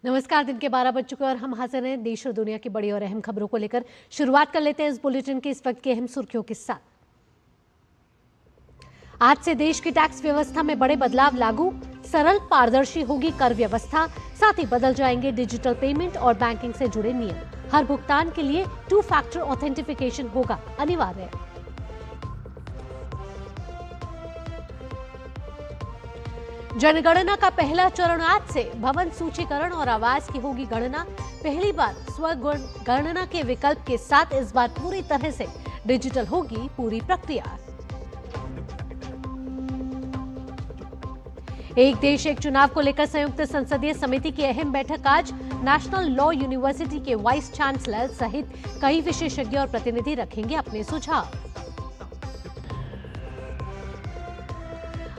नमस्कार, दिन के 12 बज चुके और हम हाजिर हैं देश और दुनिया की बड़ी और अहम खबरों को लेकर। शुरुआत कर लेते हैं इस बुलेटिन की इस वक्त की अहम सुर्खियों के साथ। आज से देश की टैक्स व्यवस्था में बड़े बदलाव लागू, सरल पारदर्शी होगी कर व्यवस्था, साथ ही बदल जाएंगे डिजिटल पेमेंट और बैंकिंग से जुड़े नियम। हर भुगतान के लिए 2 फैक्टर ऑथेंटिफिकेशन होगा अनिवार्य। जनगणना का पहला चरण आज से, भवन सूचीकरण और आवास की होगी गणना। पहली बार स्वगणना के विकल्प के साथ इस बार पूरी तरह से डिजिटल होगी पूरी प्रक्रिया। एक देश एक चुनाव को लेकर संयुक्त संसदीय समिति की अहम बैठक आज। नेशनल लॉ यूनिवर्सिटी के वाइस चांसलर सहित कई विशेषज्ञ और प्रतिनिधि रखेंगे अपने सुझाव।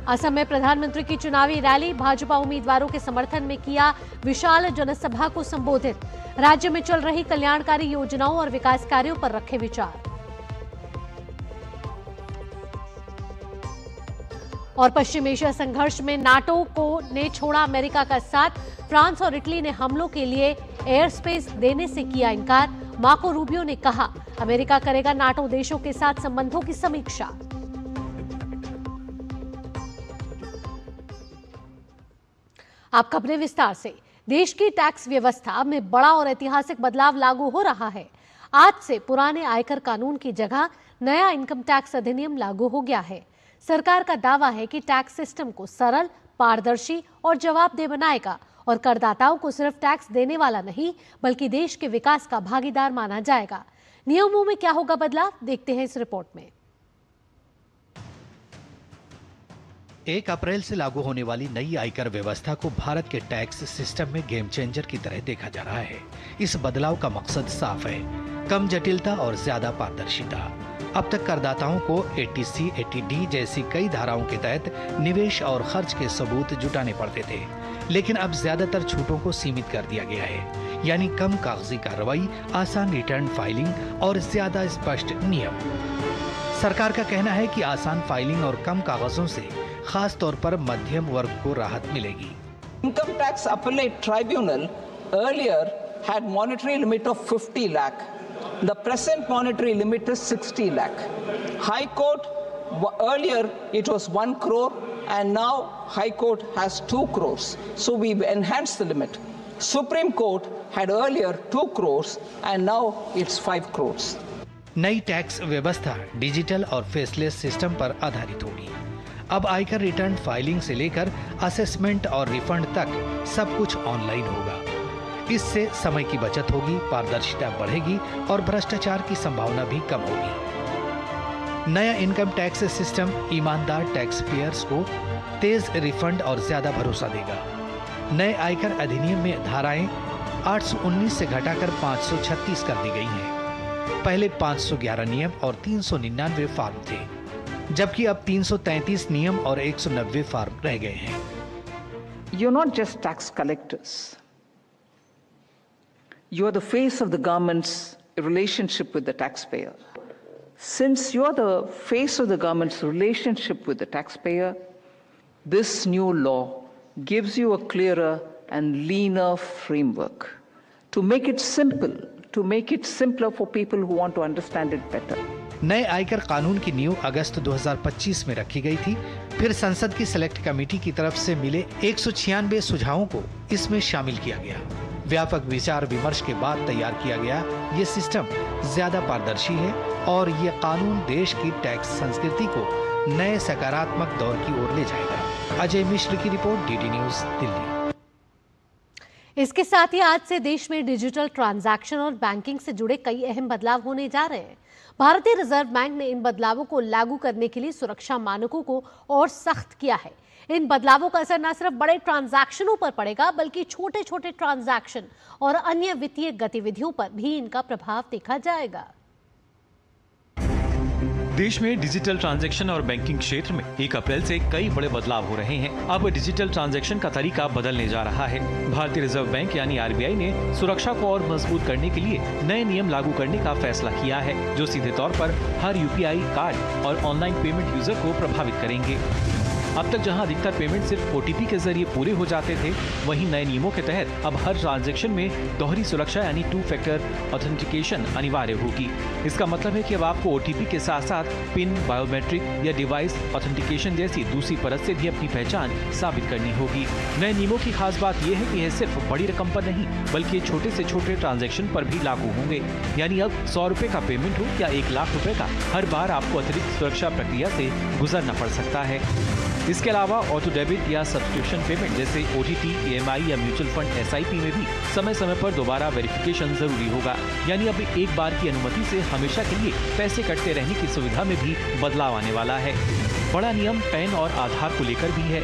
असम में प्रधानमंत्री की चुनावी रैली, भाजपा उम्मीदवारों के समर्थन में किया विशाल जनसभा को संबोधित। राज्य में चल रही कल्याणकारी योजनाओं और विकास कार्यों पर रखे विचार। और पश्चिम एशिया संघर्ष में नाटो ने छोड़ा अमेरिका का साथ। फ्रांस और इटली ने हमलों के लिए एयर स्पेस देने से किया इनकार। मार्को रूबियो ने कहा, अमेरिका करेगा नाटो देशों के साथ संबंधों की समीक्षा। अब खबरें विस्तार से। देश की टैक्स व्यवस्था में बड़ा और ऐतिहासिक बदलाव लागू हो रहा है। आज से पुराने आयकर कानून की जगह नया इनकम टैक्स अधिनियम लागू हो गया है। सरकार का दावा है कि टैक्स सिस्टम को सरल, पारदर्शी और जवाबदेह बनाएगा और करदाताओं को सिर्फ टैक्स देने वाला नहीं बल्कि देश के विकास का भागीदार माना जाएगा। नियमों में क्या होगा बदलाव, देखते हैं इस रिपोर्ट में। 1 अप्रैल से लागू होने वाली नई आयकर व्यवस्था को भारत के टैक्स सिस्टम में गेम चेंजर की तरह देखा जा रहा है। इस बदलाव का मकसद साफ है, कम जटिलता और ज्यादा पारदर्शिता। अब तक करदाताओं को ATC, ATD जैसी कई धाराओं के तहत निवेश और खर्च के सबूत जुटाने पड़ते थे, लेकिन अब ज्यादातर छूटों को सीमित कर दिया गया है, यानी कम कागजी कार्रवाई, आसान रिटर्न फाइलिंग और ज्यादा स्पष्ट नियम। सरकार का कहना है कि आसान फाइलिंग और कम कागजों से खास तौर पर मध्यम वर्ग को राहत मिलेगी। Income Tax Appellate Tribunal earlier had monetary limit of 50 lakh. The present monetary limit is 60 lakh. High Court earlier it was 1 crore and now High Court has 2 crores. So we've enhanced the limit. Supreme Court had earlier 2 crores and now it's 5 crores. नई tax व्यवस्था digital और faceless system पर आधारित होगी। अब आयकर return filing से लेकर असेसमेंट और रिफंड तक सब कुछ ऑनलाइन होगा। इससे समय की बचत होगी, पारदर्शिता बढ़ेगी और भ्रष्टाचार की संभावना भी कम होगी। नया इनकम टैक्स सिस्टम ईमानदार टैक्स पेयर्स को तेज रिफंड और ज्यादा भरोसा देगा। नए आयकर अधिनियम में धाराएं 819 से घटाकर 536 कर दी गई हैं। पहले 511 नियम और 399 फॉर्म थे, जबकि अब 333 नियम और 190 फॉर्म रह गए हैं। You're not just tax collectors. You are the face of the government's relationship with the taxpayer. Since you are the face of the government's relationship with the taxpayer, this new law gives you a clearer and leaner framework to make it simple, to make it simpler for people who want to understand it better. नए आयकर कानून की नींव अगस्त 2025 में रखी गई थी। फिर संसद की सेलेक्ट कमेटी की तरफ से मिले 196 सुझावों को इसमें शामिल किया गया। व्यापक विचार विमर्श के बाद तैयार किया गया ये सिस्टम ज्यादा पारदर्शी है और ये कानून देश की टैक्स संस्कृति को नए सकारात्मक दौर की ओर ले जाएगा। अजय मिश्र की रिपोर्ट, DD न्यूज, दिल्ली। इसके साथ ही आज से देश में डिजिटल ट्रांजैक्शन और बैंकिंग से जुड़े कई अहम बदलाव होने जा रहे हैं। भारतीय रिजर्व बैंक ने इन बदलावों को लागू करने के लिए सुरक्षा मानकों को और सख्त किया है। इन बदलावों का असर न सिर्फ बड़े ट्रांजैक्शनों पर पड़ेगा बल्कि छोटे छोटे ट्रांजैक्शन और अन्य वित्तीय गतिविधियों पर भी इनका प्रभाव देखा जाएगा। देश में डिजिटल ट्रांजैक्शन और बैंकिंग क्षेत्र में 1 अप्रैल से कई बड़े बदलाव हो रहे हैं। अब डिजिटल ट्रांजैक्शन का तरीका बदलने जा रहा है। भारतीय रिजर्व बैंक यानी RBI ने सुरक्षा को और मजबूत करने के लिए नए नियम लागू करने का फैसला किया है, जो सीधे तौर पर हर UPI कार्ड और ऑनलाइन पेमेंट यूजर को प्रभावित करेंगे। अब तक जहां अधिकतर पेमेंट सिर्फ OTP के जरिए पूरे हो जाते थे, वहीं नए नियमों के तहत अब हर ट्रांजैक्शन में दोहरी सुरक्षा यानी 2 फैक्टर ऑथेंटिकेशन अनिवार्य होगी। इसका मतलब है कि अब आपको OTP के साथ साथ पिन, बायोमेट्रिक या डिवाइस ऑथेंटिकेशन जैसी दूसरी परत से भी अपनी पहचान साबित करनी होगी। नए नियमों की खास बात यह है कि यह सिर्फ बड़ी रकम पर नहीं, बल्कि छोटे से छोटे ट्रांजैक्शन पर भी लागू होंगे। यानी अब 100 रुपए का पेमेंट हो या 1 लाख रुपए का, हर बार आपको अतिरिक्त सुरक्षा प्रक्रिया से गुजरना पड़ सकता है। इसके अलावा ऑटो डेबिट या सब्सक्रिप्शन पेमेंट जैसे OTT, EMI या म्यूचुअल फंड SIP में भी समय समय पर दोबारा वेरिफिकेशन जरूरी होगा। यानी अब एक बार की अनुमति से हमेशा के लिए पैसे कटते रहने की सुविधा में भी बदलाव आने वाला है। बड़ा नियम पैन और आधार को लेकर भी है।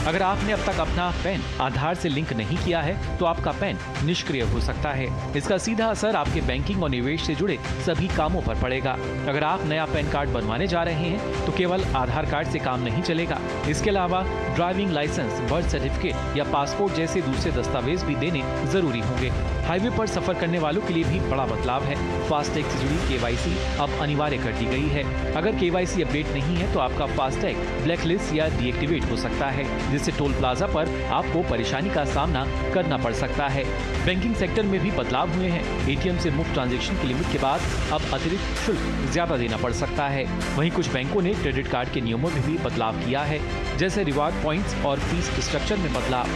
अगर आपने अब तक अपना पैन आधार से लिंक नहीं किया है, तो आपका पैन निष्क्रिय हो सकता है। इसका सीधा असर आपके बैंकिंग और निवेश से जुड़े सभी कामों पर पड़ेगा। अगर आप नया पैन कार्ड बनवाने जा रहे हैं, तो केवल आधार कार्ड से काम नहीं चलेगा। इसके अलावा ड्राइविंग लाइसेंस, बर्थ सर्टिफिकेट या पासपोर्ट जैसे दूसरे दस्तावेज भी देने जरूरी होंगे। हाईवे पर सफर करने वालों के लिए भी बड़ा बदलाव है। फास्टैग से जुड़ी KYC अब अनिवार्य कर दी गई है। अगर KYC अपडेट नहीं है, तो आपका फास्टैग ब्लैकलिस्ट या डीएक्टिवेट हो सकता है, जिससे टोल प्लाजा पर आपको परेशानी का सामना करना पड़ सकता है। बैंकिंग सेक्टर में भी बदलाव हुए हैं। ATM से मुफ्त ट्रांजैक्शन की लिमिट के बाद अब अतिरिक्त शुल्क ज्यादा देना पड़ सकता है। वहीं कुछ बैंकों ने क्रेडिट कार्ड के नियमों में भी बदलाव किया है, जैसे रिवार्ड पॉइंट्स और फीस स्ट्रक्चर में बदलाव।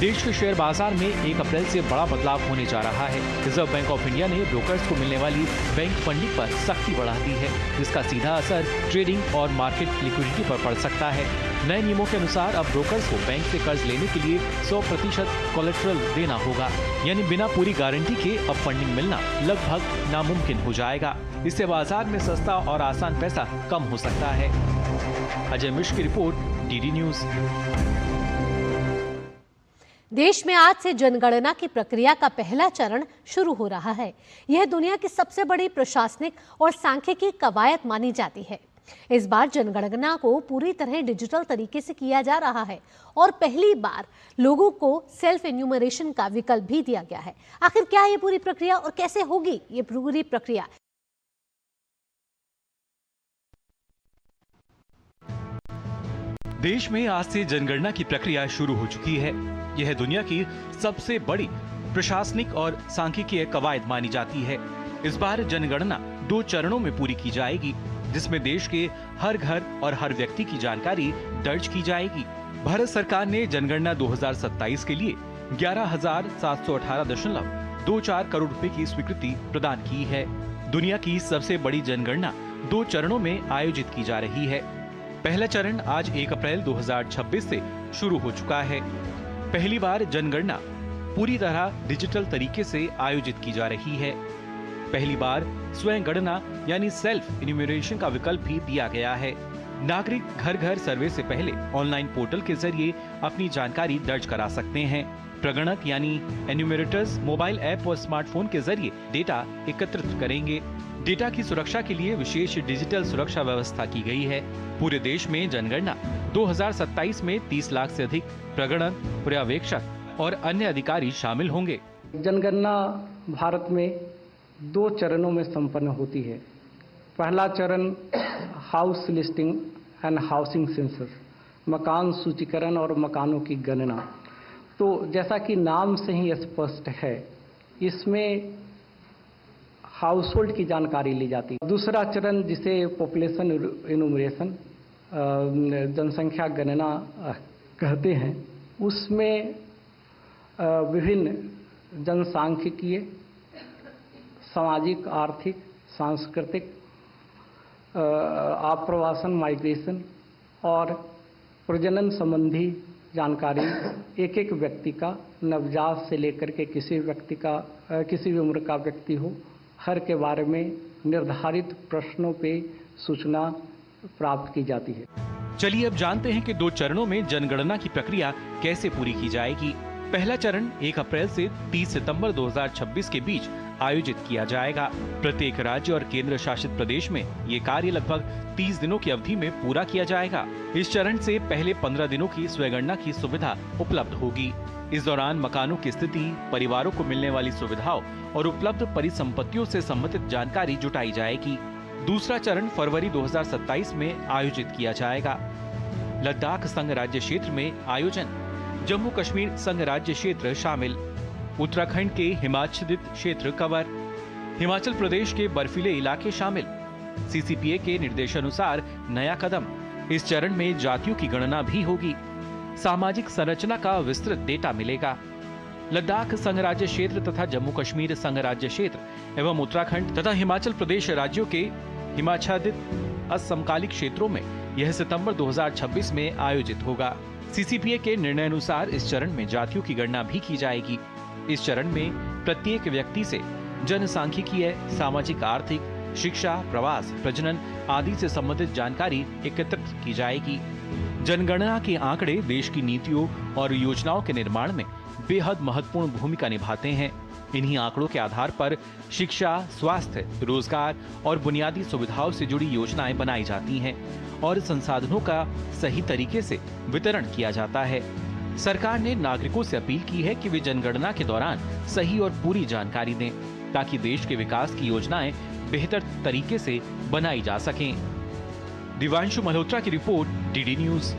देश के शेयर बाजार में 1 अप्रैल से बड़ा बदलाव होने जा रहा है। रिजर्व बैंक ऑफ इंडिया ने ब्रोकर्स को मिलने वाली बैंक फंडिंग पर सख्ती बढ़ा दी है, जिसका सीधा असर ट्रेडिंग और मार्केट लिक्विडिटी पर पड़ सकता है। नए नियमों के अनुसार अब ब्रोकर्स को बैंक से कर्ज लेने के लिए 100% कोलेटरल देना होगा, यानी बिना पूरी गारंटी के अब फंडिंग मिलना लगभग नामुमकिन हो जाएगा। इससे बाजार में सस्ता और आसान पैसा कम हो सकता है। अजय मिश्र की रिपोर्ट, DD न्यूज। देश में आज से जनगणना की प्रक्रिया का पहला चरण शुरू हो रहा है। यह दुनिया की सबसे बड़ी प्रशासनिक और सांख्यिकी कवायद मानी जाती है। इस बार जनगणना को पूरी तरह डिजिटल तरीके से किया जा रहा है और पहली बार लोगों को सेल्फ एन्यूमरेशन का विकल्प भी दिया गया है। आखिर क्या ये पूरी प्रक्रिया और कैसे होगी ये पूरी प्रक्रिया? देश में आज से जनगणना की प्रक्रिया शुरू हो चुकी है। यह दुनिया की सबसे बड़ी प्रशासनिक और सांख्यिकीय कवायद मानी जाती है। इस बार जनगणना 2 चरणों में पूरी की जाएगी, जिसमें देश के हर घर और हर व्यक्ति की जानकारी दर्ज की जाएगी। भारत सरकार ने जनगणना 2027 के लिए 11,718.24 करोड़ रुपए की स्वीकृति प्रदान की है। दुनिया की सबसे बड़ी जनगणना 2 चरणों में आयोजित की जा रही है। पहला चरण आज 1 अप्रैल 2026 से शुरू हो चुका है। पहली बार जनगणना पूरी तरह डिजिटल तरीके से आयोजित की जा रही है। पहली बार स्वयं गणना यानी सेल्फ इन्यूमरेशन का विकल्प भी दिया गया है। नागरिक घर घर सर्वे से पहले ऑनलाइन पोर्टल के जरिए अपनी जानकारी दर्ज करा सकते हैं। प्रगणक यानी एन्यूमरेटर्स मोबाइल ऐप और स्मार्टफोन के जरिए डेटा एकत्रित करेंगे। डेटा की सुरक्षा के लिए विशेष डिजिटल सुरक्षा व्यवस्था की गई है। पूरे देश में जनगणना 2027 में 30 लाख से अधिक प्रगणक, पर्यवेक्षक और अन्य अधिकारी शामिल होंगे। जनगणना भारत में 2 चरणों में संपन्न होती है। पहला चरण house listing and housing census, मकान सूचीकरण और मकानों की गणना। तो जैसा कि नाम से ही स्पष्ट है, इसमें हाउसहोल्ड की जानकारी ली जाती है। दूसरा चरण जिसे पॉपुलेशन इन्यूमरेशन, जनसंख्या गणना कहते हैं, उसमें विभिन्न जनसांख्यिकीय, सामाजिक, आर्थिक, सांस्कृतिक, आप्रवासन, माइग्रेशन और प्रजनन संबंधी जानकारी एक एक व्यक्ति का, नवजात से लेकर के किसी व्यक्ति का, किसी भी उम्र का व्यक्ति हो, हर के बारे में निर्धारित प्रश्नों पे सूचना प्राप्त की जाती है। चलिए अब जानते हैं कि 2 चरणों में जनगणना की प्रक्रिया कैसे पूरी की जाएगी। पहला चरण 1 अप्रैल से 30 सितंबर 2026 के बीच आयोजित किया जाएगा। प्रत्येक राज्य और केंद्र शासित प्रदेश में ये कार्य लगभग 30 दिनों की अवधि में पूरा किया जाएगा। इस चरण से पहले 15 दिनों की स्वयंगणना की सुविधा उपलब्ध होगी। इस दौरान मकानों की स्थिति, परिवारों को मिलने वाली सुविधाओं और उपलब्ध परिसंपत्तियों से संबंधित जानकारी जुटाई जाएगी। दूसरा चरण फरवरी 2027 में आयोजित किया जाएगा। लद्दाख संघ राज्य क्षेत्र में आयोजन, जम्मू कश्मीर संघ राज्य क्षेत्र शामिल, उत्तराखंड के हिमाच्छादित क्षेत्र कवर, हिमाचल प्रदेश के बर्फीले इलाके शामिल। सीसीपीए के निर्देशानुसार नया कदम, इस चरण में जातियों की गणना भी होगी। सामाजिक संरचना का विस्तृत डेटा मिलेगा। लद्दाख संघ राज्य क्षेत्र तथा जम्मू कश्मीर संघ राज्य क्षेत्र एवं उत्तराखंड तथा हिमाचल प्रदेश राज्यों के हिमाच्छादित असमकालिक क्षेत्रों में यह सितंबर 2026 में आयोजित होगा। सीसीपीए के निर्णय अनुसार इस चरण में जातियों की गणना भी की जाएगी। इस चरण में प्रत्येक व्यक्ति से जनसांख्यिकीय, सामाजिक, आर्थिक, शिक्षा, प्रवास, प्रजनन आदि से संबंधित जानकारी एकत्रित की जाएगी। जनगणना के आंकड़े देश की नीतियों और योजनाओं के निर्माण में बेहद महत्वपूर्ण भूमिका निभाते हैं। इन्हीं आंकड़ों के आधार पर शिक्षा, स्वास्थ्य, रोजगार और बुनियादी सुविधाओं से जुड़ी योजनाएं बनाई जाती हैं और संसाधनों का सही तरीके से वितरण किया जाता है। सरकार ने नागरिकों से अपील की है कि वे जनगणना के दौरान सही और पूरी जानकारी दें ताकि देश के विकास की योजनाएं बेहतर तरीके से बनाई जा सकें। दिवांशु मल्होत्रा की रिपोर्ट, डीडी न्यूज।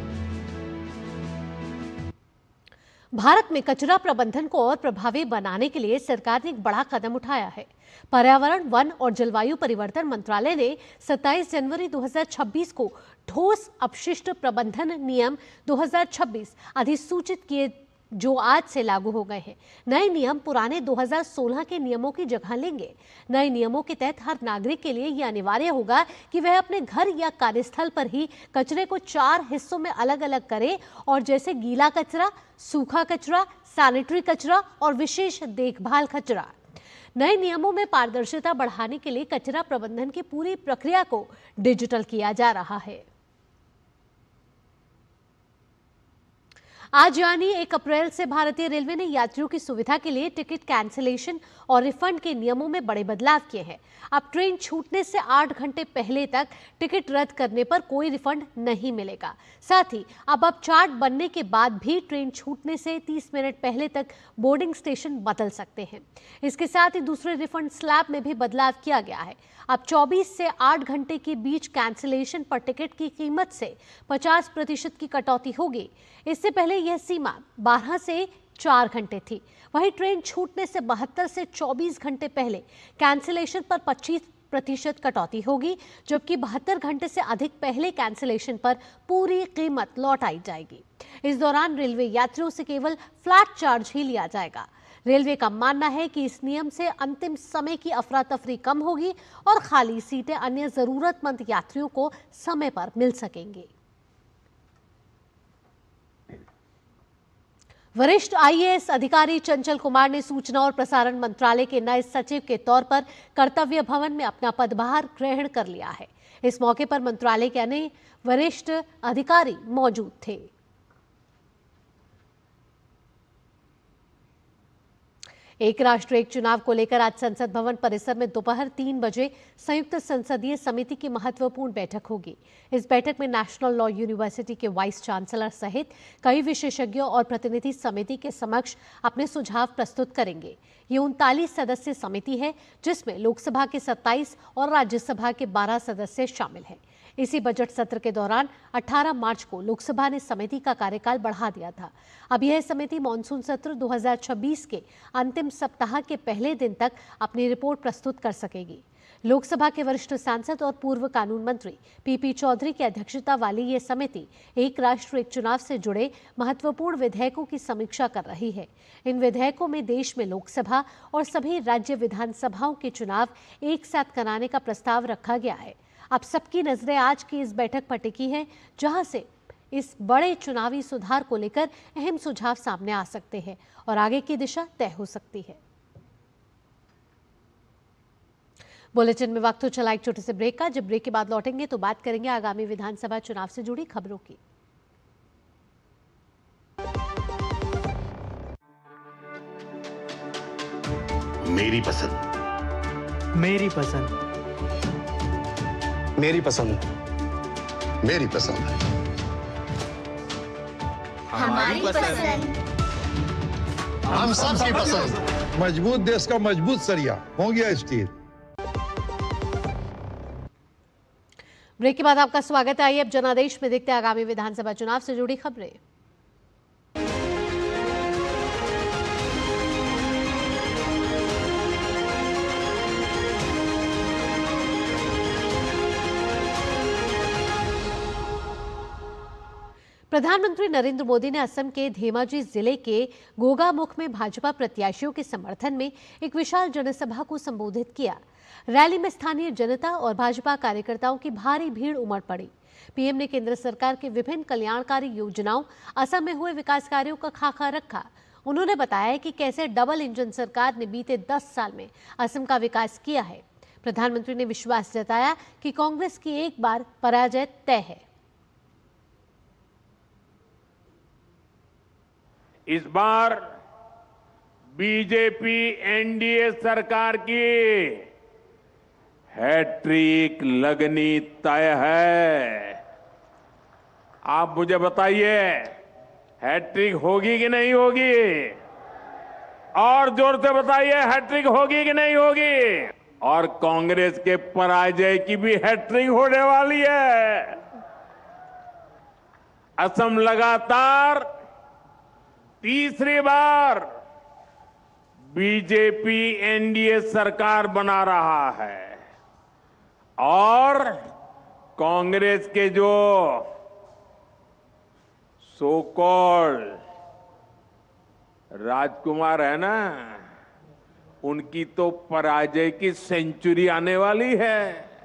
भारत में कचरा प्रबंधन को और प्रभावी बनाने के लिए सरकार ने एक बड़ा कदम उठाया है। पर्यावरण, वन और जलवायु परिवर्तन मंत्रालय ने 27 जनवरी 2026 को ठोस अपशिष्ट प्रबंधन नियम 2026 अधिसूचित किए, जो आज से लागू हो गए हैं। नए नियम पुराने 2016 के नियमों की जगह लेंगे। नए नियमों के तहत हर नागरिक के लिए यह अनिवार्य होगा कि वह अपने घर या कार्यस्थल पर ही कचरे को 4 हिस्सों में अलग अलग करे, और जैसे गीला कचरा, सूखा कचरा, सैनिटरी कचरा और विशेष देखभाल कचरा। नए नियमों में पारदर्शिता बढ़ाने के लिए कचरा प्रबंधन की पूरी प्रक्रिया को डिजिटल किया जा रहा है। आज यानी 1 अप्रैल से भारतीय रेलवे ने यात्रियों की सुविधा के लिए टिकट कैंसिलेशन और रिफंड के नियमों में बड़े बदलाव किए हैं। अब ट्रेन छूटने से 8 घंटे पहले तक टिकट रद्द करने पर कोई रिफंड नहीं मिलेगा। साथ ही अब चार्ट बनने के बाद भी ट्रेन छूटने से 30 मिनट पहले तक बोर्डिंग स्टेशन बदल सकते हैं। इसके साथ ही दूसरे रिफंड स्लैब में भी बदलाव किया गया है। अब 24 से 8 घंटे के बीच कैंसिलेशन पर टिकट की कीमत से 50% की कटौती होगी। इससे पहले यह सीमा 12 से 4 घंटे थी। वहीं ट्रेन छूटने से 72 से 24 घंटे पहले कैंसिलेशन पर 25% कटौती होगी, जबकि 72 घंटे से अधिक पहले कैंसिलेशन पर पूरी कीमत लौटाई जाएगी। इस दौरान रेलवे यात्रियों से केवल फ्लैट चार्ज ही लिया जाएगा। रेलवे का मानना है कि इस नियम से अंतिम समय की अफरा तफरी कम होगी और खाली सीटें अन्य जरूरतमंद यात्रियों को समय पर मिल सकेंगी। वरिष्ठ आईएएस अधिकारी चंचल कुमार ने सूचना और प्रसारण मंत्रालय के नए सचिव के तौर पर कर्तव्य भवन में अपना पदभार ग्रहण कर लिया है। इस मौके पर मंत्रालय के अन्य वरिष्ठ अधिकारी मौजूद थे। एक राष्ट्र एक चुनाव को लेकर आज संसद भवन परिसर में दोपहर 3 बजे संयुक्त संसदीय समिति की महत्वपूर्ण बैठक होगी। इस बैठक में नेशनल लॉ यूनिवर्सिटी के वाइस चांसलर सहित कई विशेषज्ञों और प्रतिनिधि समिति के समक्ष अपने सुझाव प्रस्तुत करेंगे। ये 39 सदस्यीय समिति है, जिसमें लोकसभा के 27 और राज्यसभा के 12 सदस्य शामिल हैं। इसी बजट सत्र के दौरान 18 मार्च को लोकसभा ने समिति का कार्यकाल बढ़ा दिया था। अब यह समिति मॉनसून सत्र 2026 के अंतिम सप्ताह के पहले दिन तक अपनी रिपोर्ट प्रस्तुत कर सकेगी। लोकसभा के वरिष्ठ सांसद और पूर्व कानून मंत्री पीपी चौधरी की अध्यक्षता वाली ये समिति एक राष्ट्र एक चुनाव से जुड़े महत्वपूर्ण विधेयकों की समीक्षा कर रही है। इन विधेयकों में देश में लोकसभा और सभी राज्य विधानसभाओं के चुनाव एक साथ कराने का प्रस्ताव रखा गया है। अब सबकी नजरें आज की इस बैठक पर टिकी हैं, जहां से इस बड़े चुनावी सुधार को लेकर अहम सुझाव सामने आ सकते हैं और आगे की दिशा तय हो सकती है। बुलेटिन में वक्त हो चला एक छोटे से ब्रेक का। जब ब्रेक के बाद लौटेंगे तो बात करेंगे आगामी विधानसभा चुनाव से जुड़ी खबरों की। मेरी पसंद मेरी पसंद। मेरी पसंद। मेरी पसंद। हमारी पसंद। हम सबकी पसंद। मजबूत देश का मजबूत सरिया हो गया स्टील। ब्रेक के बाद आपका स्वागत है। आइए अब जनादेश में देखते हैं आगामी विधानसभा चुनाव से जुड़ी खबरें। प्रधानमंत्री नरेंद्र मोदी ने असम के धेमाजी जिले के गोगामुख में भाजपा प्रत्याशियों के समर्थन में एक विशाल जनसभा को संबोधित किया। रैली में स्थानीय जनता और भाजपा कार्यकर्ताओं की भारी भीड़ उमड़ पड़ी। पीएम ने केंद्र सरकार की विभिन्न कल्याणकारी योजनाओं, असम में हुए विकास कार्यों का खाका रखा। उन्होंने बताया कि कैसे डबल इंजन सरकार ने बीते 10 साल में असम का विकास किया है। प्रधानमंत्री ने विश्वास जताया कि कांग्रेस की एक बार पराजय तय है। इस बार बीजेपी एनडीए सरकार की हैट्रिक लगनी तय है। आप मुझे बताइए, हैट्रिक होगी कि नहीं होगी? और जोर से बताइए, हैट्रिक होगी कि नहीं होगी? और कांग्रेस के पराजय की भी हैट्रिक होने वाली है। असम लगातार तीसरी बार बीजेपी एनडीए सरकार बना रहा है और कांग्रेस के जो सो कॉल्ड राजकुमार है ना, उनकी तो पराजय की सेंचुरी आने वाली है।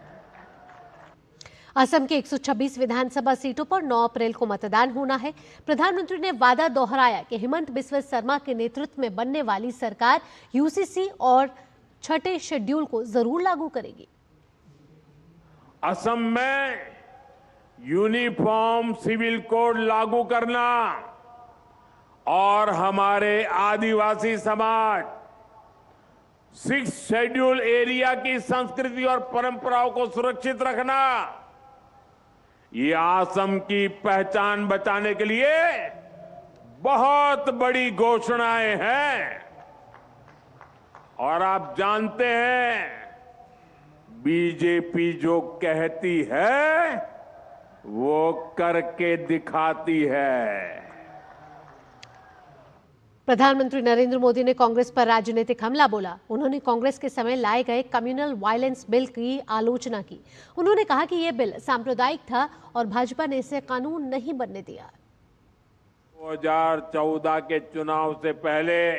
असम के 126 विधानसभा सीटों पर 9 अप्रैल को मतदान होना है। प्रधानमंत्री ने वादा दोहराया कि हिमंत बिस्वा शर्मा के नेतृत्व में बनने वाली सरकार यूसीसी और छठे शेड्यूल को जरूर लागू करेगी। असम में यूनिफॉर्म सिविल कोड लागू करना और हमारे आदिवासी समाज 6 शेड्यूल एरिया की संस्कृति और परंपराओं को सुरक्षित रखना, ये असम की पहचान बचाने के लिए बहुत बड़ी घोषणाएं हैं। और आप जानते हैं, बीजेपी जो कहती है वो करके दिखाती है। प्रधानमंत्री नरेंद्र मोदी ने कांग्रेस पर राजनीतिक हमला बोला। उन्होंने कांग्रेस के समय लाए गए कम्युनल वायलेंस बिल की आलोचना की। उन्होंने कहा कि यह बिल सांप्रदायिक था और भाजपा ने इसे कानून नहीं बनने दिया। 2014 के चुनाव से पहले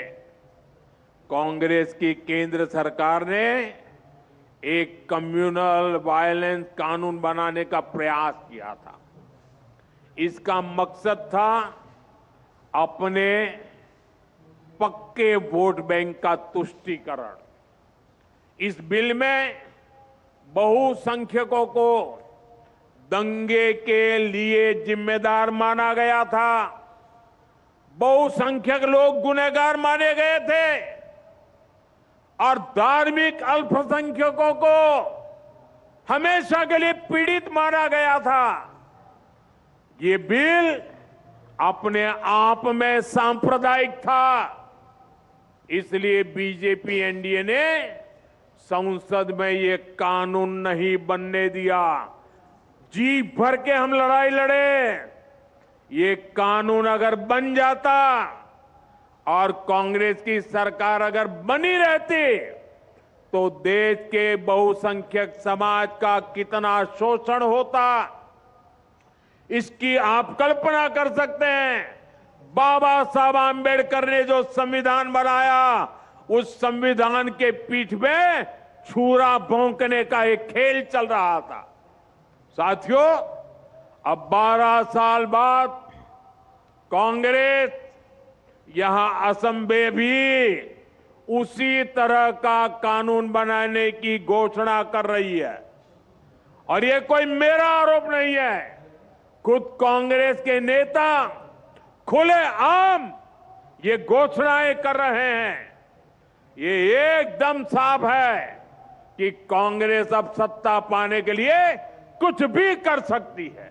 कांग्रेस की केंद्र सरकार ने एक कम्युनल वायलेंस कानून बनाने का प्रयास किया था। इसका मकसद था अपने पक्के वोट बैंक का तुष्टीकरण। इस बिल में बहुसंख्यकों को दंगे के लिए जिम्मेदार माना गया था। बहुसंख्यक लोग गुनहगार माने गए थे और धार्मिक अल्पसंख्यकों को हमेशा के लिए पीड़ित माना गया था। ये बिल अपने आप में सांप्रदायिक था, इसलिए बीजेपी एनडीए ने संसद में ये कानून नहीं बनने दिया। जी भर के हम लड़ाई लड़े। ये कानून अगर बन जाता और कांग्रेस की सरकार अगर बनी रहती तो देश के बहुसंख्यक समाज का कितना शोषण होता, इसकी आप कल्पना कर सकते हैं। बाबा साहब आंबेडकर ने जो संविधान बनाया, उस संविधान के पीठ में छुरा भोंकने का एक खेल चल रहा था। साथियों, अब 12 साल बाद कांग्रेस यहां असम में भी उसी तरह का कानून बनाने की घोषणा कर रही है। और ये कोई मेरा आरोप नहीं है, खुद कांग्रेस के नेता खुले आम ये घोषणाएं कर रहे हैं। ये एकदम साफ है कि कांग्रेस अब सत्ता पाने के लिए कुछ भी कर सकती है।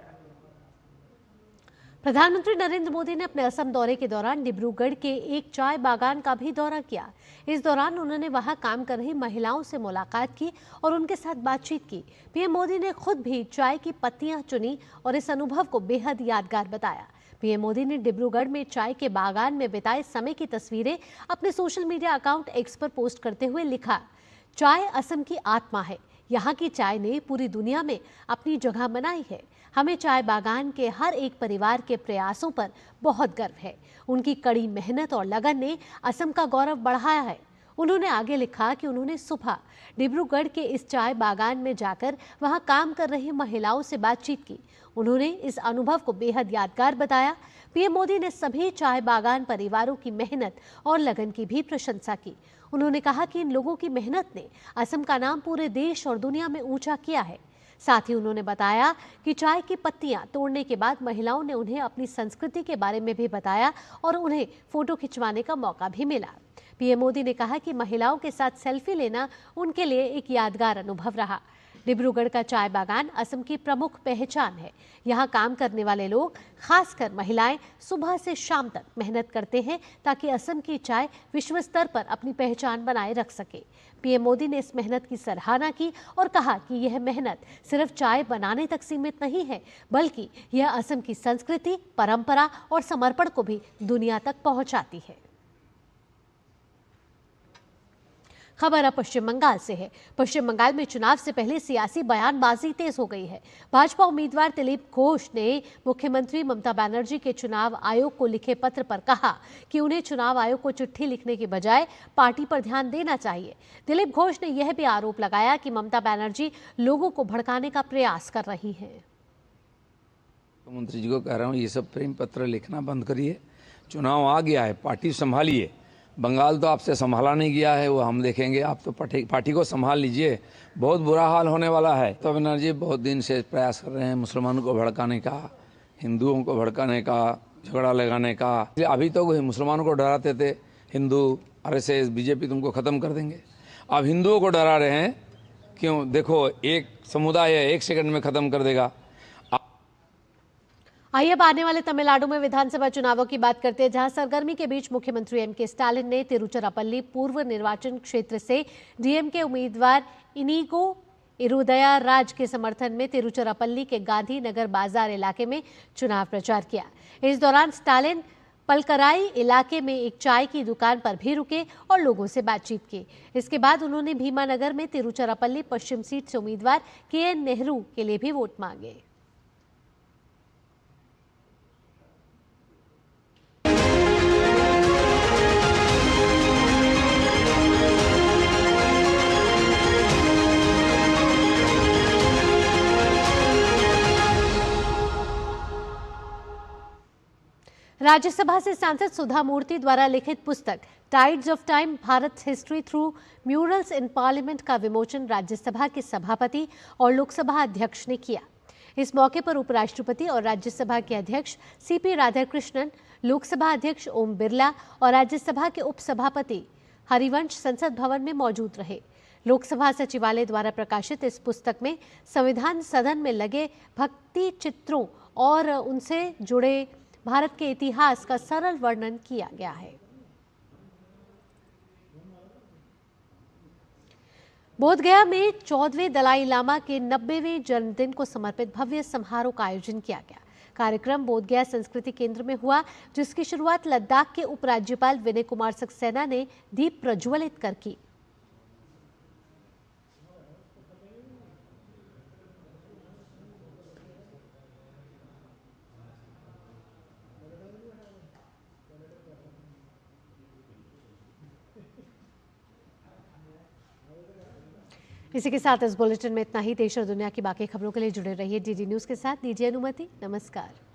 प्रधानमंत्री नरेंद्र मोदी ने अपने असम दौरे के दौरान डिब्रूगढ़ के एक चाय बागान का भी दौरा किया। इस दौरान उन्होंने वहां काम कर रही महिलाओं से मुलाकात की और उनके साथ बातचीत की। पीएम मोदी ने खुद भी चाय की पत्तियां चुनी और इस अनुभव को बेहद यादगार बताया। पीएम मोदी ने डिब्रूगढ़ में चाय के बागान में बिताए समय की तस्वीरें अपने सोशल मीडिया अकाउंट एक्स पर पोस्ट करते हुए लिखा, चाय असम की आत्मा है। यहाँ की चाय ने पूरी दुनिया में अपनी जगह बनाई है। हमें चाय बागान के हर एक परिवार के प्रयासों पर बहुत गर्व है। उनकी कड़ी मेहनत और लगन ने असम का गौरव बढ़ाया है। उन्होंने आगे लिखा कि उन्होंने सुबह डिब्रूगढ़ के इस चाय बागान में जाकर वहां काम कर रही महिलाओं से बातचीत की। उन्होंने इस अनुभव को बेहद यादगार बताया। पीएम मोदी ने सभी चाय बागान परिवारों की मेहनत और लगन की भी प्रशंसा की। उन्होंने कहा कि इन लोगों की मेहनत ने असम का नाम पूरे देश और दुनिया में ऊंचा किया है। साथ ही उन्होंने बताया कि चाय की पत्तियां तोड़ने के बाद महिलाओं ने उन्हें अपनी संस्कृति के बारे में भी बताया और उन्हें फोटो खिंचवाने का मौका भी मिला। पीएम मोदी ने कहा कि महिलाओं के साथ सेल्फी लेना उनके लिए एक यादगार अनुभव रहा। डिब्रूगढ़ का चाय बागान असम की प्रमुख पहचान है। यहाँ काम करने वाले लोग, खासकर महिलाएं, सुबह से शाम तक मेहनत करते हैं ताकि असम की चाय विश्व स्तर पर अपनी पहचान बनाए रख सके। पीएम मोदी ने इस मेहनत की सराहना की और कहा कि यह मेहनत सिर्फ चाय बनाने तक सीमित नहीं है, बल्कि यह असम की संस्कृति, परंपरा और समर्पण को भी दुनिया तक पहुंचाती है। खबर अब पश्चिम बंगाल से है। पश्चिम बंगाल में चुनाव से पहले सियासी बयानबाजी तेज हो गई है। भाजपा उम्मीदवार दिलीप घोष ने मुख्यमंत्री ममता बनर्जी के चुनाव आयोग को लिखे पत्र पर कहा कि उन्हें चुनाव आयोग को चिट्ठी लिखने के बजाय पार्टी पर ध्यान देना चाहिए। दिलीप घोष ने यह भी आरोप लगाया कि ममता बनर्जी लोगों को भड़काने का प्रयास कर रही हैं। मुख्यमंत्री जी को कह रहा हूँ, ये सब प्रेम पत्र लिखना बंद करिए। चुनाव आ गया है, पार्टी संभालिए। बंगाल तो आपसे संभाला नहीं गया है, वो हम देखेंगे। आप तो पार्टी को संभाल लीजिए, बहुत बुरा हाल होने वाला है। तो बनर्जी बहुत दिन से प्रयास कर रहे हैं मुसलमानों को भड़काने का, हिंदुओं को भड़काने का, झगड़ा लगाने का। अभी तो मुसलमानों को डराते थे, हिंदू, आरएसएस, बीजेपी तुमको ख़त्म कर देंगे। अब हिंदुओं को डरा रहे हैं, क्यों? देखो, एक समुदाय है, 1 सेकंड में ख़त्म कर देगा। आइए अब आने वाले तमिलनाडु में विधानसभा चुनावों की बात करते हैं, जहां सरगर्मी के बीच मुख्यमंत्री एम के स्टालिन ने तिरुचिरापल्ली पूर्व निर्वाचन क्षेत्र से डीएमके उम्मीदवार इनिगो इरुदया राज के समर्थन में तिरुचिरापल्ली के गांधी नगर बाजार इलाके में चुनाव प्रचार किया। इस दौरान स्टालिन पलकराई इलाके में एक चाय की दुकान पर भी रुके और लोगों से बातचीत की। इसके बाद उन्होंने भीमानगर में तिरुचिरापल्ली पश्चिम सीट से उम्मीदवार केएन नेहरू के लिए भी वोट मांगे। राज्यसभा से सांसद सुधा मूर्ति द्वारा लिखित पुस्तक tides of time Bharat history through murals in parliament का विमोचन राज्यसभा के सभापति और लोकसभा अध्यक्ष ने किया। इस मौके पर उपराष्ट्रपति और राज्यसभा के अध्यक्ष सीपी राधाकृष्णन, लोकसभा अध्यक्ष ओम बिरला और राज्यसभा के उपसभापति हरिवंश संसद भवन में मौजूद रहे। लोकसभा सचिवालय द्वारा प्रकाशित इस पुस्तक में संविधान सदन में लगे भक्ति चित्रों और उनसे जुड़े भारत के इतिहास का सरल वर्णन किया गया है। बोधगया में 14वें दलाई लामा के 90वें जन्मदिन को समर्पित भव्य समारोह का आयोजन किया गया। कार्यक्रम बोधगया संस्कृति केंद्र में हुआ, जिसकी शुरुआत लद्दाख के उपराज्यपाल विनय कुमार सक्सेना ने दीप प्रज्वलित कर की। इसी के साथ इस बुलेटिन में इतना ही। देश और दुनिया की बाकी खबरों के लिए जुड़े रहिए डीडी न्यूज के साथ। दीजिए अनुमति। नमस्कार।